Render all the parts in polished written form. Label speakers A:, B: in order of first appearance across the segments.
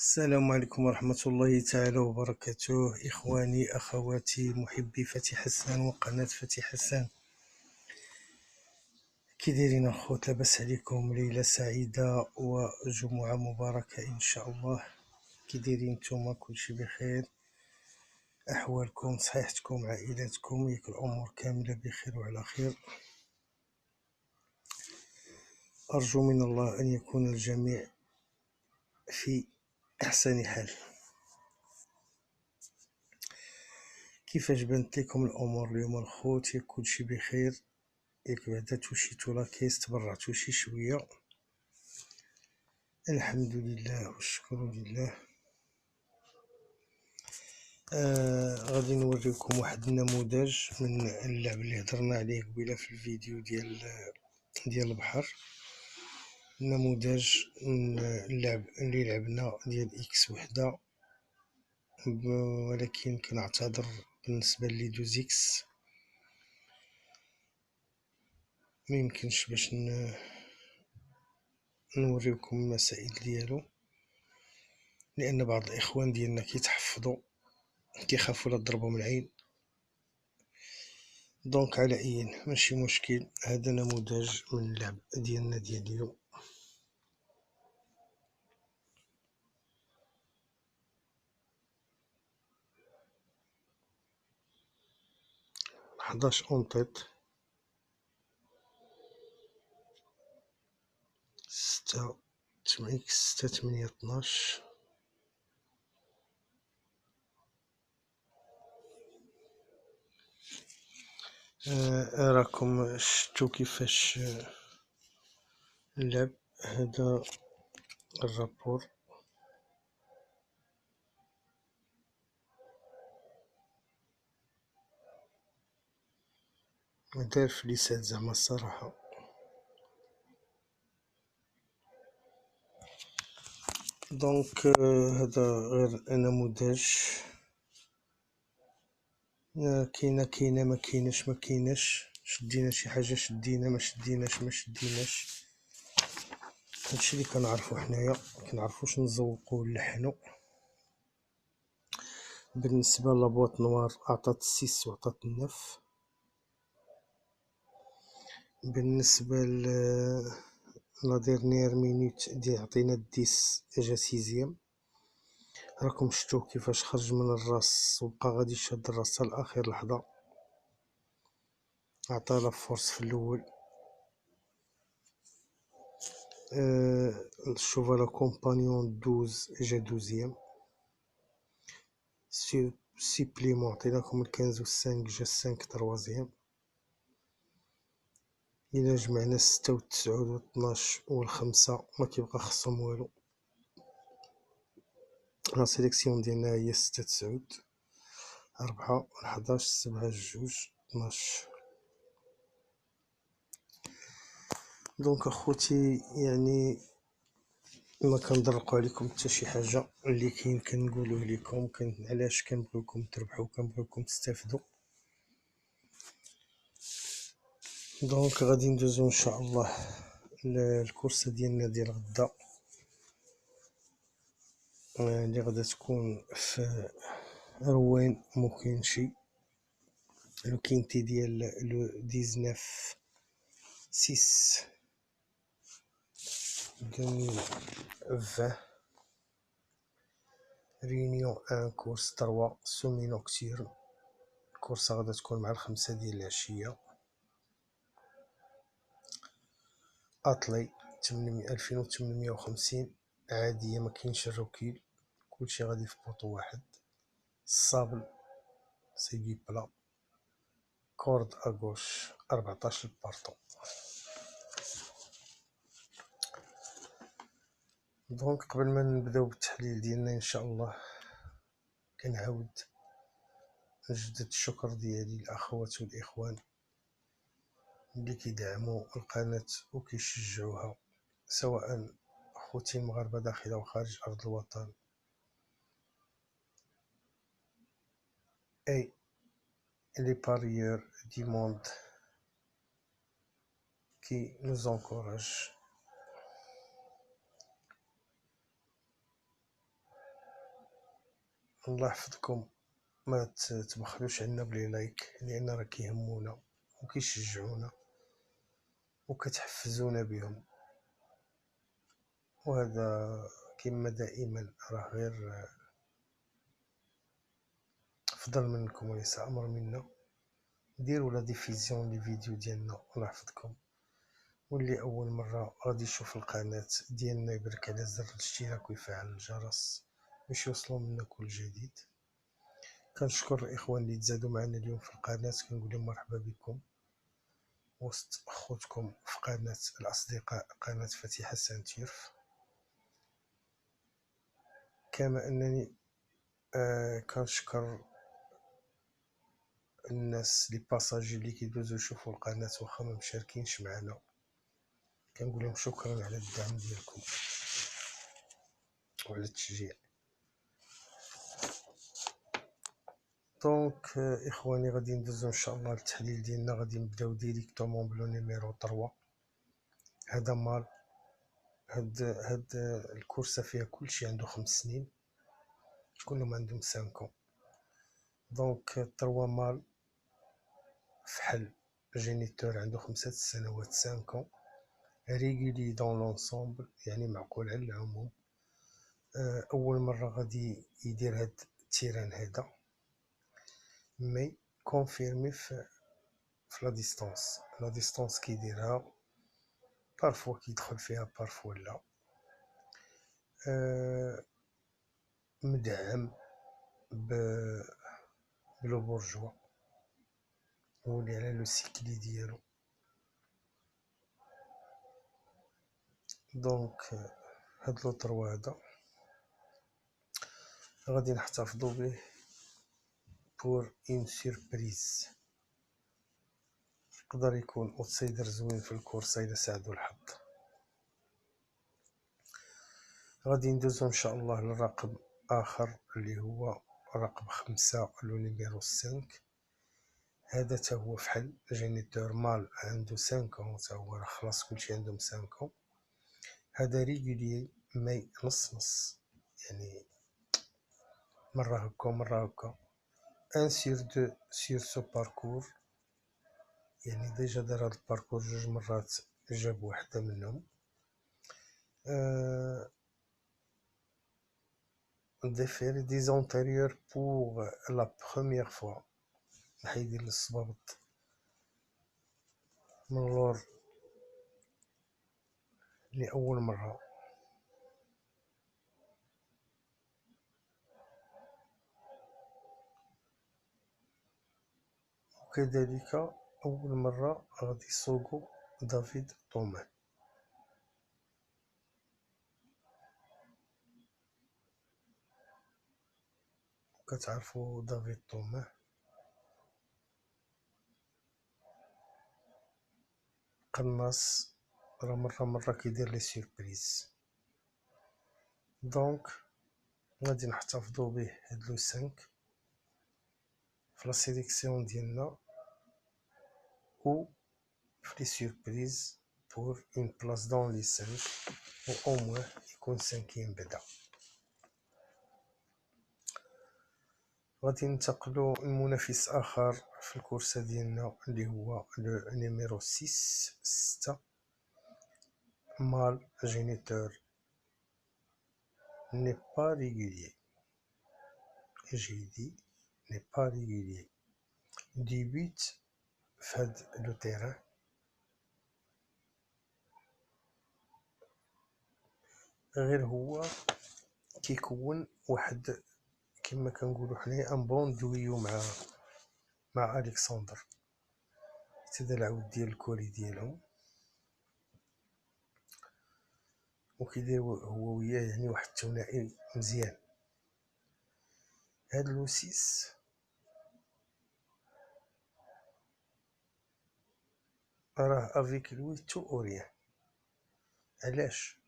A: السلام عليكم ورحمة الله تعالى وبركاته، إخواني أخواتي محبي فتح حسان وقناة فتح حسان. كي دايرين الخوت؟ لاباس عليكم؟ ليلة سعيدة وجمعة مباركة إن شاء الله. كي دايرين نتوما؟ كلشي بخير؟ أحوالكم، صحيحتكم، عائلاتكم، ياك الأمور كاملة بخير وعلى خير؟ أرجو من الله أن يكون الجميع في أحسن حال. كيفاش بانت لكم الأمور اليوم الخوت؟ ياك كلشي بخير؟ ياك بعدا توشيتو لاكيس، تبرعتو شي شوية؟ الحمد لله والشكر لله. غادي نوريكم واحد النموذج من اللعب اللي هضرنا عليه قبيله في الفيديو ديال البحر. نموذج اللعب اللي لعبنا ديال اكس وحده، ولكن كنعتذر بالنسبه لدوزيكس ميمكنش باش نوريكم المسائل ديالو، لان بعض الاخوان ديالنا كيتحفظوا كيخافوا لا تضربهم العين. دونك على اي ماشي مشكل، هذا نموذج من اللعب ديالنا ديال اليوم. 11 اونطيط، 6 اكس 6 8 12. راكم شفتوا كيفاش اللعب. هذا الرابور داير فليسات زعما الصراحة. دونك هذا غير نموذج. كاينه ما كايناش شدينا شي حاجه، شدينا ما شديناش. هادشي اللي كنعرفو حنايا، كنعرفوش نزوقو ونلحنو. بالنسبه لابواط نوار عطات 6 وعطات 9. بالنسبه لا ديرنيير مينوت دي عطينا 10 جا 6. راكم شفتوا كيفاش خرج من الراس وبقى غادي يشد الراس حتى لاخر لحظه. عطا لا فورس في الاول. الشوفالا كومبانيون 12 جا 12. سيبليمون عطيناكم 15 و 5 جا 5 3. إلا جمعنا 6 و 9 و 12 و 5 ما كيبقى خصهم والو. لا سيليكسيون ديالنا هي 6 9 4 11 7 2 12. دونك اخوتي، يعني ما كنضرقوا عليكم حتى شي حاجه. اللي كاين كنقولوه لكم، علاش كنبغيوكم تربحوا، كنبغيوكم تستافدوا. دونك غادي ندوزو ان شاء الله الكورسه ديالنا ديال غدا، اللي غادا تكون في روين موكينشي، لوكينتي ديال لو 19 6 2020. ريونيون 1 كورس 3 سومي نوكتيرن. الكورسة غادا تكون مع 5 ديال العشية. اطلي 2850 عادية، مكاينش الروكيل، كلشي غادي في بوطو واحد. الصابل سيدي بلا. كورد اغوش 14 البارطو. دونك قبل ما نبداو بالتحليل ديالنا ان شاء الله، كنعاود نجدد الشكر ديالي للاخوات والاخوان اللي كيدعموا القناه وكيشجعوها، سواء اخوتي المغاربه داخل وخارج ارض الوطن. اي les parieurs du monde qui nous encouragent. الله يحفظكم، ما تبخلوش عنا بلي لايك، لان راه كيهمونا وكيشجعونا وكتحفزونا بهم، وهذا كما دائما راه غير فضل منكم وليس امر منا. ديروا لا ديفيزيون لي فيديو ديالنا، الله يحفظكم. واللي اول مره غادي يشوف القناه ديالنا يبرك على زر الاشتراك ويفعل الجرس باش يوصلوا منا كل جديد. كنشكر الاخوان اللي تزادوا معنا اليوم في القناه، كنقول لهم مرحبا بكم وسط اخوتكم في قناه الاصدقاء، قناه فتيحه سانتيرف. كما انني كنشكر الناس لي باساجي اللي كيدوزو يشوفوا القناه واخا ما مشاركينش معنا، كنقول لهم شكرا على الدعم ديالكم وعلى التشجيع. دونك اخواني غادي ندوزو ان شاء الله للتحليل ديالنا. غادي نبداو ديريكتومون بلو نيميرو 3. هذا مال هاد الكورسه فيها كلشي عنده 5 سنين، كلهم عندهم 5 ans. دونك 3 مال فحل جينيتور عنده 5 سنوات 5 ans، ريغولي دون لونسومبل يعني معقول على العموم. اول مره غادي يدير هاد التيران هذا، مي كونفيرمي في لا ديستونس كيديرها بارفوا كيدخل فيها بارفوا لا. مدعم بلو بورجوا هو اللي على لو سيكلي ديالو. دونك هاد لو 3 هذا غادي نحتفظوا به بور اون سيربريز، يقدر يكون اوتسايدر زوين في الكورسه الا ساعدو الحظ. غادي ندوزو ان شاء الله للرقم اخر اللي هو رقم 5 لو نيميرو 5. هذا تا هو فحل جينيتور مال عنده 5 ans، تا هو راه خلاص كلشي عندهم 5 ans. هذا ريغولي مي نص يعني مرة هكا ومرة هكا. 1 sur 2 sur ce parcours، يعني ديجا دار هاد الباركور 2 مرات جاب وحدة منهم. ديفيري دي زونتيريور بوغ لا بروميير فوا، نحيدي الصبابط من اللور لأول مرة. وكذلك أول مرة غادي يسوقو دافيد طومان. كتعرفو دافيد طومان قناص، راه مرة كيدير لي سيربريز. دونك غادي نحتفظو به هاد لو 5 في لا سيليكسيون ديالنا و في لي سيربريز بور اون بلاص دون لي 5، و او موان يكون 5 بعدا. غادي ننتقلو لمنافس اخر في الكورسه ديالنا اللي هو لو نيميرو 6 مال جينيتور ني با ريغوليي. جي دي ني با ريغوليي، ديبيت في هاد لو تيران. غير هو كيكون واحد كما كنقولوا حنايا ان بون دويو مع الكسندر، هذا العود ديال الكوري ديالهم، وكيدير هو وياه يعني واحد الثنائي مزيان. هاد لو 6 راه افيك لوي تو اوريان. علاش؟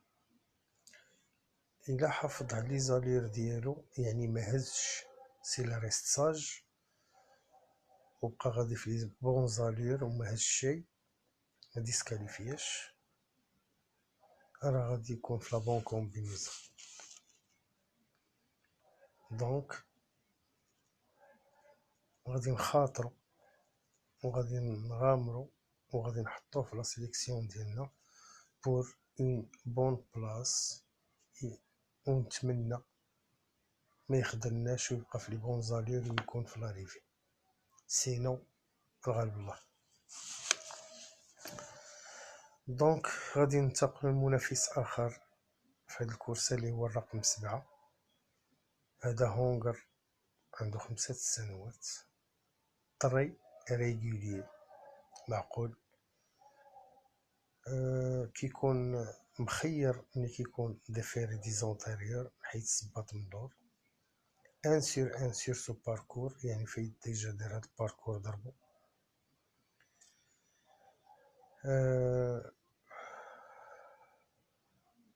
A: الا حافظ على لي زالير ديالو يعني ما هزش سي لا ريست ساج وبقى غادي في لي بون زالير وما هز شي، ما ديسكاليفياش، راه غادي يكون في لا بون كومبينيزون. دونك غادي نخاطرو وغادي نغامرو وغادي نحطوه في لا سيليكسيون ديالنا بور اون بون بلاص، ونتمنى ما يخذلناش ويبقى في لي بون زالير ويكون في لاريفي، سينو الغالب الله. دونك غادي ننتقل لمنافس اخر في هاد الكورسة اللي هو الرقم 7. هذا هونغر عنده 5 سنوات، طري ريغولي معقول. كيكون مخير ملي كيكون ديفيري ديزونتيريور حيت صباط من اللور. ان سور سو باركور، يعني فايت ديجا دار هاد الباركور ضربو.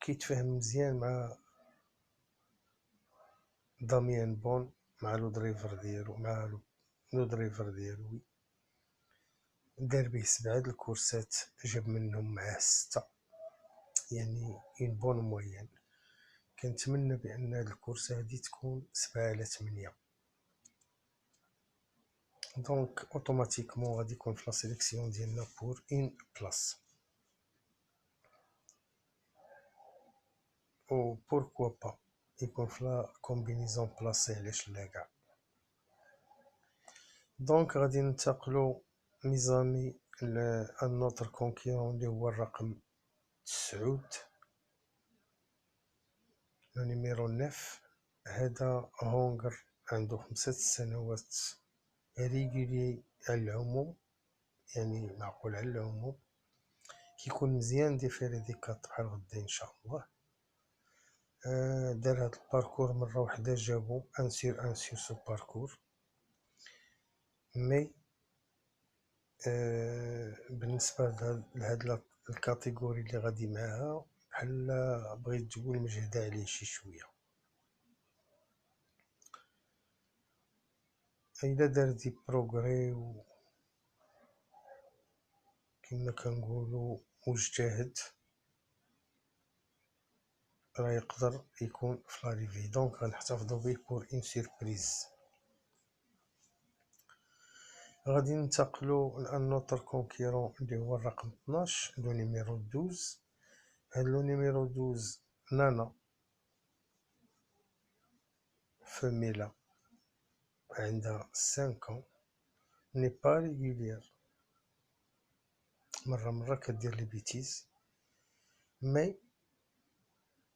A: كيتفاهم مزيان مع داميان بون، مع لو دريفر ديالو دار به 7 د الكورسات، جاب منهم معاه 6، يعني اون بون موين. كنتمنى بان هاد الكورسة هادي تكون 7/8. دونك اوتوماتيكمون غادي يكون في لا سيليكسيون ديالنا بور اون بلاص. و بوركوا با يكون في لا كومبينيزون بلاصي، علاش لا كاع. دونك غادي ننتقلو ميزامي لان نوتر كونكيرون اللي هو الرقم 9، نيميرو 9. هذا هونغر عنده 5 سنوات، ريغولي على العموم، يعني معقول على العموم. كيكون مزيان ديفيري دي كات بحال غدا ان شاء الله. دار هاد الباركور مرة وحدة جابو ان سور سو باركور. مي بالنسبة لهاد الكاتيجوري اللي غادي معاها بحال بغيت تقول مجهدة عليه شي شوية. الا دار دي بروغري و كما كنقولو واجتهد، راه يقدر يكون في لاريفي. دونك غنحتفظو به بور اون سيربريز. غادي ننتقلو لان نوتر كونكيرون اللي هو الرقم 12، لو نيميرو 12. هاد لو نيميرو 12 نانا فميلا، عندها 5 ans، ني با ريغوليير، مرة كدير لي بيتيز. مي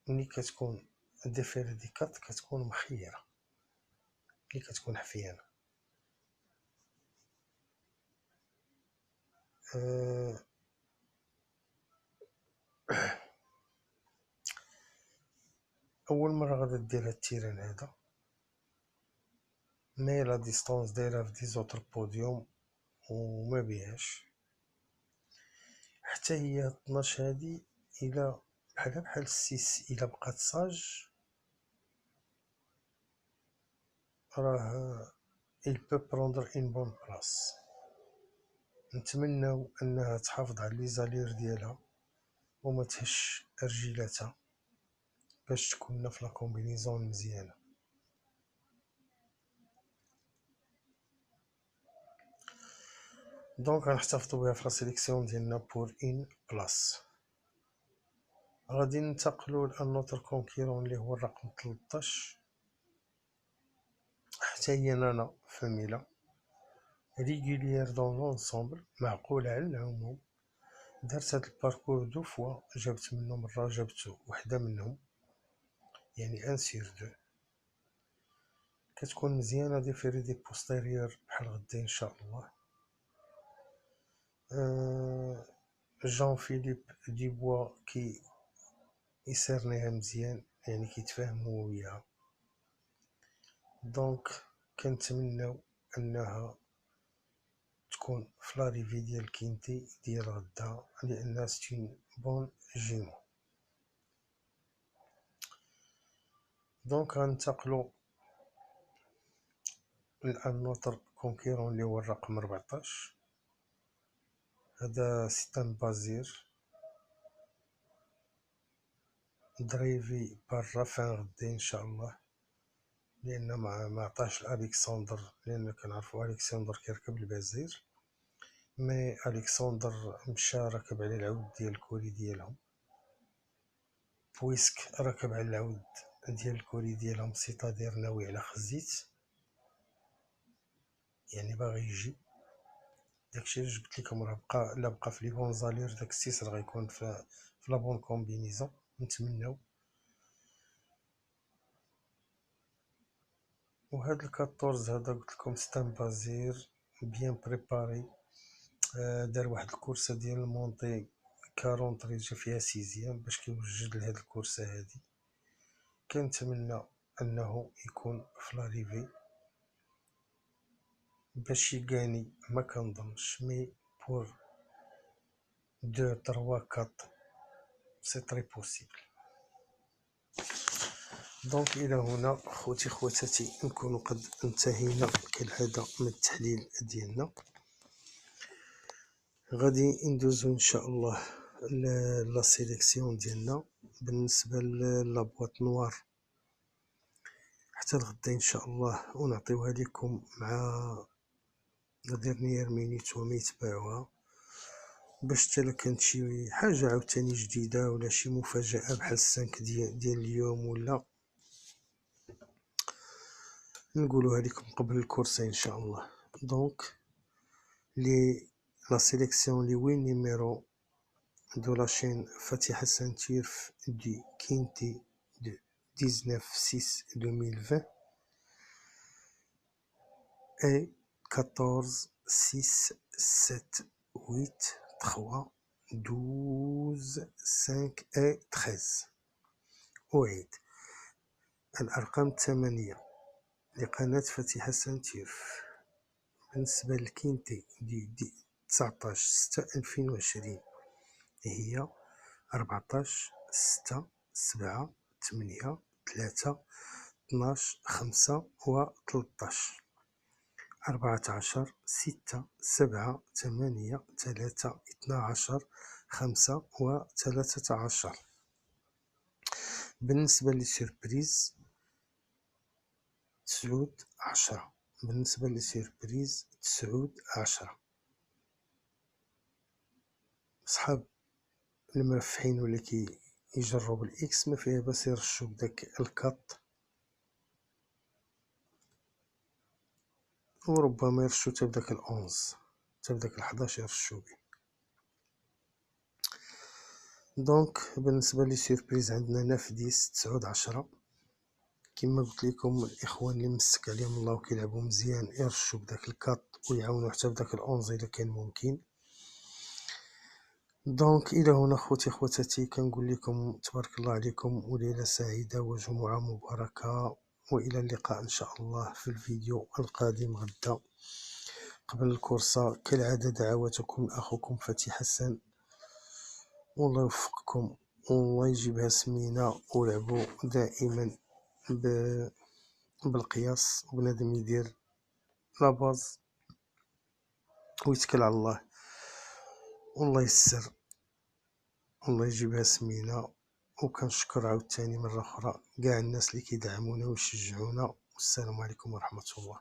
A: ملي كتكون ديفيري دي كات كتكون مخيرة، ملي كتكون حفيانة. اول مرة غادا دير هاد التيران هذا، مي لا ديستونس دايرها في دي زوتر بوديوم وما بيهاش. حتى هي 12 هادي الى بحال 6 الى بقات ساج، راه il peut prendre une bonne place. نتمناو انها تحافظ على لي زالير ديالها وما تهش رجيلاتها باش تكون في لا كومبينيزون مزيانه. دونك غنحتفظوا بها في لا سيليكسيون ديالنا بور اون بلاص. غادي ننتقلوا لان نوتر كونكيرون اللي هو الرقم 13. حتى هي نانا فاميلا، ريغوليير دون لونسومبل، معقولة على العموم. دارت هاد الباركور 2 فوا، جابت منه مرة جابت وحدة منهم، يعني ان سور 2. كتكون مزيانة ديفيري دي بوستيريور بحال غدا ان شاء الله. جان فيليب ديبوا كي يسرنيها مزيان، يعني كيتفاهموا وياها. دونك كنتمناو انها تكون في لاريفي ديال كينتي ديال غدا، لان ستون بون جيمو. دونك غنتقلو لان نوتر كونكيرون اللي هو الرقم 14. هذا سيتان بازير دريفي بار رافان غدا ان شاء الله. لان ما عطاش الكسندر، لان كنعرفو الكسندر كيركب البازير، مي الكسندر مشى ركب على العود ديال الكوري ديالهم، بويسك ركب على العود ديال الكوري ديالهم سيتادير ناوي على خزيت، يعني باغي يجي. داكشي اللي جبت لكم راه بقى في لي بون زالير، داك السيس راه غيكون في لا بون كومبينيزون. نتمناو. وهاد الكاطورز هذا قلت لكم ستان بازير بيان بريباري، دار واحد الكورسه ديال المونطي 40 ريجا فيها سيزيام باش كيوجد لهاد الكورسه هادي. كنتمنى انه يكون في لاريفي باش يغاني، ما كنظنش، مي بور 2 3 4 سي تري بوسيبل. دونك الى هنا خوتي خواتاتي نكون قد انتهينا كالعاده من التحليل ديالنا. غادي ندوزو ان شاء الله لا سيليكسيون ديالنا بالنسبه لا بواط نوار حتى الغدا ان شاء الله، ونعطيوها لكم مع لا ديرنيير مينيت وما يتباعوها، باش حتى كانت شي حاجه عاوتاني جديده ولا شي مفاجاه بحال السانك ديال اليوم ولا نقولوها لكم قبل الكورسه ان شاء الله. دونك la sélection les 8 numéros de la chaîne Fatiha Saint-Turf du Quintet de 19-6-2020 est 14, 6, 7, 8, 3, 12, 5 et 13. أعيد الأرقام الثمانية لقناة فاتحة سانتيرف بالنسبة للكينتي دي 19/6/2020 هي 14 6 7 8 3 12 5 و 13. 14 6 7 8 3 12 5 و 13. بالنسبة للسيربريز 9 10. بالنسبة للسيربريز 9 10. صحاب المرفحين ولا يجربوا بالاكس ما فيها باس يرشوا بداك الكاط، وربما يرشوا حتى بداك الأونز، حتى بداك الحداش يرشوا به. دونك بالنسبة لي سيربريز عندنا 9 10 9 10. كما قلت لكم الاخوان اللي مسك عليهم الله وكيلعبوا مزيان يرشوا بداك الكاط ويعاونوا حتى بداك الأونز الا كان ممكن. دونك الى هنا خوتي خواتاتي كنقول لكم تبارك الله عليكم وليله سعيده وجمعه مباركه، والى اللقاء ان شاء الله في الفيديو القادم غدا. قبل الكورسه كالعاده دعواتكم اخوكم فتحي حسن، والله يوفقكم والله يجيبها سمينه، ولعبوا دائما بالقياس، وبنادم يدير لاباز ويتكل على الله والله يسر والله يجيبها سمينه. وكنشكر عاوتاني مرة أخرى كاع الناس اللي كيدعمونا ويشجعونا، والسلام عليكم ورحمة الله.